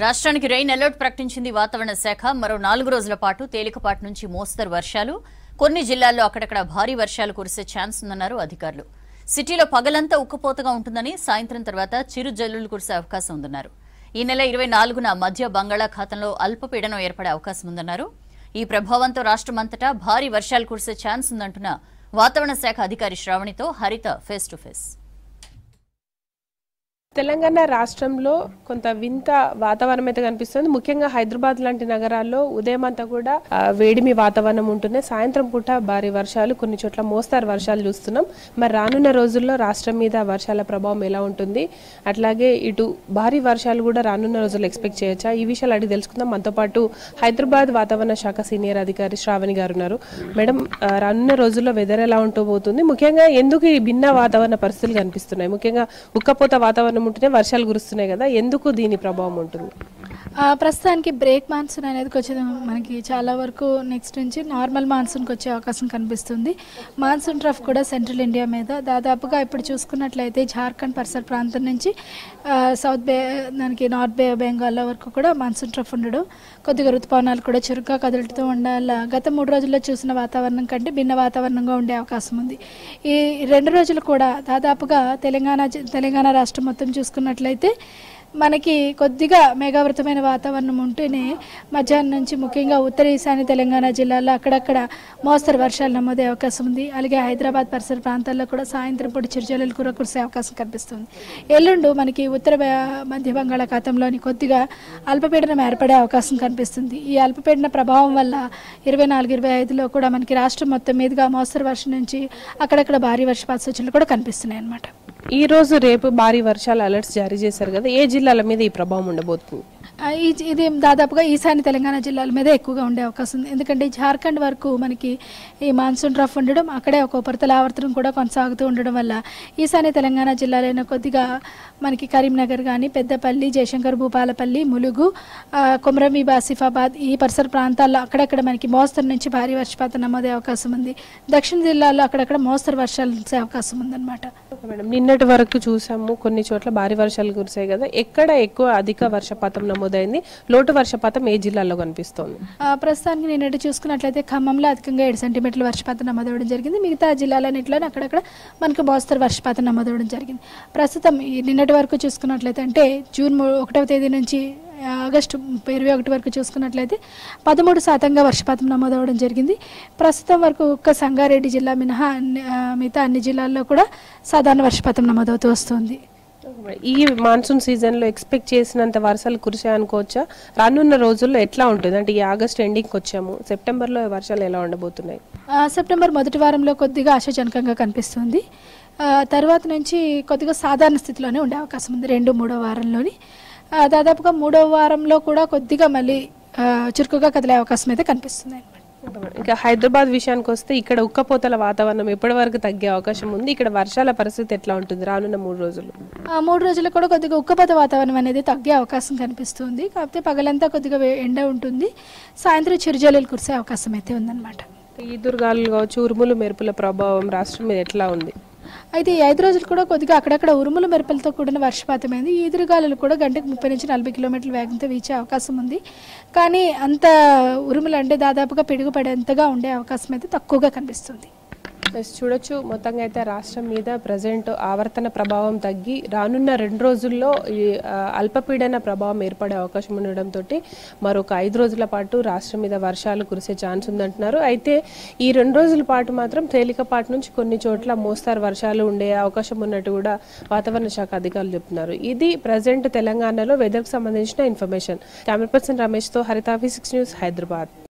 రాష్ట్రానికి rain alert ప్రకటించింది వాతావరణ శాఖ. మరో 4 రోజుల పాటు తేలికపాటి నుంచి మోస్తరు వర్షాలు, కొన్ని జిల్లాల్లో అక్కడక్కడ భారీ వర్షాలు కురిసే ఛాన్స్ ఉందన్నారు అధికారులు. సిటీలో పగలంతా ఉక్కపోతగా ఉంటుందని, సాయంత్రం తర్వాత చిరు జల్లులు కురిసే అవకాశం ఉందన్నారు. ఈ నెల 24న మధ్య బంగాళాఖాతంలో అల్పపీడనం ఏర్పడే అవకాశం ఉందన్నారు. ఈ ప్రభావంతో రాష్ట్రమంతటా భారీ వర్షాలు కురిసే ఛాన్స్ ఉందంటున్న వాతావరణ శాఖ అధికారి శ్రావణితో హరిత ఫేస్ టు ఫేస్. తెలంగాణ రాష్ట్రంలో కొంత వింత వాతావరణం అయితే కనిపిస్తుంది. ముఖ్యంగా హైదరాబాద్ లాంటి నగరాల్లో ఉదయం అంతా కూడా వేడిమి వాతావరణం ఉంటుంది. సాయంత్రం పూట భారీ వర్షాలు, కొన్ని చోట్ల మోస్తారు వర్షాలు చూస్తున్నాం. మరి రానున్న రోజుల్లో రాష్ట్రం మీద వర్షాల ప్రభావం ఎలా ఉంటుంది, అట్లాగే ఇటు భారీ వర్షాలు కూడా రానున్న రోజుల్లో ఎక్స్పెక్ట్ చేయొచ్చా, ఈ విషయాలు అడిగి తెలుసుకుందాం. మనతో పాటు హైదరాబాద్ వాతావరణ శాఖ సీనియర్ అధికారి శ్రావణి గారు ఉన్నారు. మేడం, రానున్న రోజుల్లో వెదర్ ఎలా ఉంటబోతుంది, ముఖ్యంగా ఎందుకు ఈ భిన్న వాతావరణ పరిస్థితులు కనిపిస్తున్నాయి? ముఖ్యంగా ఉక్కపోత వాతావరణం ఉంటేనే వర్షాలు కురుస్తున్నాయి కదా, ఎందుకు దీని ప్రభావం ఉంటుంది? ప్రస్తుతానికి బ్రేక్ మాన్సూన్ అనేది వచ్చేది మనకి చాలా వరకు నెక్స్ట్ నుంచి నార్మల్ మాన్సూన్కి వచ్చే అవకాశం కనిపిస్తుంది. మాన్సూన్ ట్రఫ్ కూడా సెంట్రల్ ఇండియా మీద దాదాపుగా ఇప్పుడు చూసుకున్నట్లయితే జార్ఖండ్ పరిసర ప్రాంతం నుంచి దానికి నార్త్ బే బెంగాల్ వరకు కూడా మాన్సూన్ ట్రఫ్ ఉండడం, కొద్దిగా రుతుపవనాలు కూడా చురుగ్గా కదులుతూ ఉండాలి. గత 3 రోజుల్లో చూసిన వాతావరణం కంటే భిన్న వాతావరణంగా ఉండే అవకాశం ఉంది. ఈ 2 రోజులు కూడా దాదాపుగా తెలంగాణ రాష్ట్రం మొత్తం చూసుకున్నట్లయితే మనకి కొద్దిగా మేఘావృతమైన వాతావరణం ఉంటేనే మధ్యాహ్నం నుంచి ముఖ్యంగా ఉత్తర ఈశాన్య తెలంగాణ జిల్లాల్లో అక్కడక్కడ మోస్తరు వర్షాలు నమోదే అవకాశం ఉంది. అలాగే హైదరాబాద్ పరిసర ప్రాంతాల్లో కూడా సాయంత్రం పూట చిరుజల్లులు కూడా కురిసే అవకాశం కనిపిస్తుంది. ఎల్లుండు మనకి ఉత్తర మధ్య బంగాళాఖాతంలోని కొద్దిగా అల్పపీడనం ఏర్పడే అవకాశం కనిపిస్తుంది. ఈ అల్పపీడన ప్రభావం వల్ల 24-25లో కూడా మనకి రాష్ట్రం మొత్తం మీదుగా మోస్తరు వర్షం నుంచి అక్కడక్కడ భారీ వర్షపాత సూచనలు కూడా కనిపిస్తున్నాయి అన్నమాట. ఈ రోజు రేపు భారీ వర్షాలు అలర్ట్స్ జారీ చేశారు కదా, ఏ జిల్లాల మీద ఈ ప్రభావం ఉండబోతుంది? ఇది దాదాపుగా ఈశాన్య తెలంగాణ జిల్లాల మీద ఎక్కువగా ఉండే అవకాశం ఉంది. ఎందుకంటే జార్ఖండ్ వరకు మనకి ఈ మాన్సూన్ ట్రఫ్ ఉండడం, అక్కడే ఒక ఉపరితల ఆవర్తనం కూడా కొనసాగుతూ ఉండడం వల్ల ఈశాన్య తెలంగాణ జిల్లాలైన కొద్దిగా మనకి కరీంనగర్ కానీ, పెద్దపల్లి, జయశంకర్, భూపాలపల్లి, ములుగు, కొమరంభీం, ఆసిఫాబాద్ ఈ పరిసర ప్రాంతాల్లో అక్కడక్కడ మనకి మోస్తరు నుంచి భారీ వర్షపాతం నమోదే అవకాశం ఉంది. దక్షిణ జిల్లాల్లో అక్కడక్కడ మోస్తరు వర్షాలు కురిసే అవకాశం ఉందన్నమాట. మేడం, నిన్నటి వరకు చూసాము కొన్ని చోట్ల భారీ వర్షాలు కురిసాయి కదా, ఎక్కడ ఎక్కువ అధిక వర్షపాతం నమోదైంది, లోటు వర్షపాతం ఏ జిల్లాలో కనిపిస్తోంది? ప్రస్తుతానికి నిన్నటి చూసుకున్నట్లయితే ఖమ్మంలో అధికంగా 7 సెంటీమీటర్ల వర్షపాతం నమోదవడం జరిగింది. మిగతా జిల్లాలన్నింటిలోనే అక్కడక్కడ మనకు మోస్తరు వర్షపాతం నమోదవడం జరిగింది. ప్రస్తుతం నిన్నటి వరకు చూసుకున్నట్లయితే అంటే జూన్ 1వ తేదీ నుంచి ఆగస్టు 21 వరకు చూసుకున్నట్లయితే 13% వర్షపాతం నమోదవడం జరిగింది. ప్రస్తుతం వరకు ఒక్క సంగారెడ్డి జిల్లా మినహా మిగతా అన్ని జిల్లాల్లో కూడా సాధారణ వర్షపాతం నమోదవుతూ వస్తుంది. ఈ మాన్సూన్ సీజన్లో ఎక్స్పెక్ట్ చేసినంత వర్షాలు కురిసాయనుకోవచ్చా? రానున్న రోజుల్లో ఎట్లా ఉంటుంది? అంటే ఈ ఆగస్ట్ ఎండింగ్కి వచ్చాము, సెప్టెంబర్లో వర్షాలు ఎలా ఉండబోతున్నాయి? సెప్టెంబర్ మొదటి వారంలో కొద్దిగా ఆశాజనకంగా కనిపిస్తుంది. తర్వాత నుంచి కొద్దిగా సాధారణ స్థితిలోనే ఉండే అవకాశం ఉంది 2-3వ వారంలోని. దాదాపుగా 3వ వారంలో కూడా కొద్దిగా మళ్ళీ చురుకుగా కదిలే అవకాశం అయితే కనిపిస్తుంది. ఇంకా హైదరాబాద్ విషయానికి వస్తే ఇక్కడ ఉక్కపోతల వాతావరణం ఎప్పటి వరకు తగ్గే అవకాశం ఉంది? ఇక్కడ వర్షాల పరిస్థితి ఎట్లా ఉంటుంది రానున్న 3 రోజులు? 3 రోజులు కూడా కొద్దిగా ఉక్కపోత వాతావరణం అనేది తగ్గే అవకాశం కనిపిస్తుంది. కాకపోతే పగలంతా కొద్దిగా ఎండ ఉంటుంది, సాయంత్రం చిరుజల్లులు కురిసే అవకాశం అయితే ఉందన్నమాట. ఈదురుగాలు కావచ్చు, ఉరుములు మెరుపుల ప్రభావం రాష్ట్రం మీద ఎట్లా ఉంది? అయితే ఈ 5 రోజులు కూడా కొద్దిగా అక్కడక్కడ ఉరుములు మెరుపులతో కూడిన వర్షపాతమైంది. ఈదురుగాలులు కూడా గంటకు 30-40 కిలోమీటర్ల వేగంతో వీచే అవకాశం ఉంది. కానీ అంత ఉరుములు అంటే దాదాపుగా పిడుగుపడేంతగా ఉండే అవకాశం అయితే తక్కువగా కనిపిస్తుంది. చూడొచ్చు, మొత్తంగా అయితే రాష్ట్రం మీద ప్రజెంట్ ఆవర్తన ప్రభావం తగ్గి రానున్న 2 రోజుల్లో ఈ అల్పపీడన ప్రభావం ఏర్పడే అవకాశం ఉండడంతో మరొక 5 రోజుల పాటు రాష్ట్రం మీద వర్షాలు కురిసే ఛాన్స్ ఉందంటున్నారు. అయితే ఈ 2 రోజుల పాటు మాత్రం తేలికపాటి నుంచి కొన్ని చోట్ల మోస్తారు వర్షాలు ఉండే అవకాశం ఉన్నట్టు కూడా వాతావరణ శాఖ అధికారులు చెప్తున్నారు. ఇది ప్రజెంట్ తెలంగాణలో వెదర్కి సంబంధించిన ఇన్ఫర్మేషన్. కెమెరా పర్సన్ రమేష్తో హరిత, V6 న్యూస్, హైదరాబాద్.